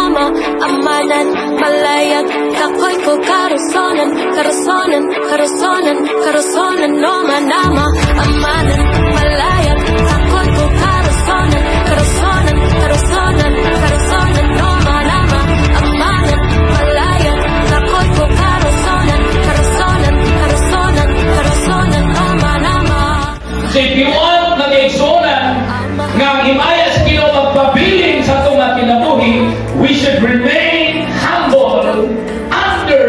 nama amanan malayag kakoy ko karusonan karusonan karusonan karusonan nama nama amanan malayag kakoy ko karusonan karusonan karusonan karusonan nama nama amanan malayag kakoy ko karusonan karusonan karusonan karusonan nama nama. So if you want mag-igsonan nga ang himaya sa Ginoo magpabiling sa itong kinabuhi, we should remain humble under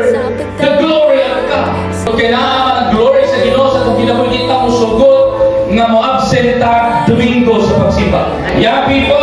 the glory of God. So kailangan ang glory sa Ginoo sa itong kinabuhi, kita mo sugot nga mo absent ta Domingo sa pagsimba. Young people,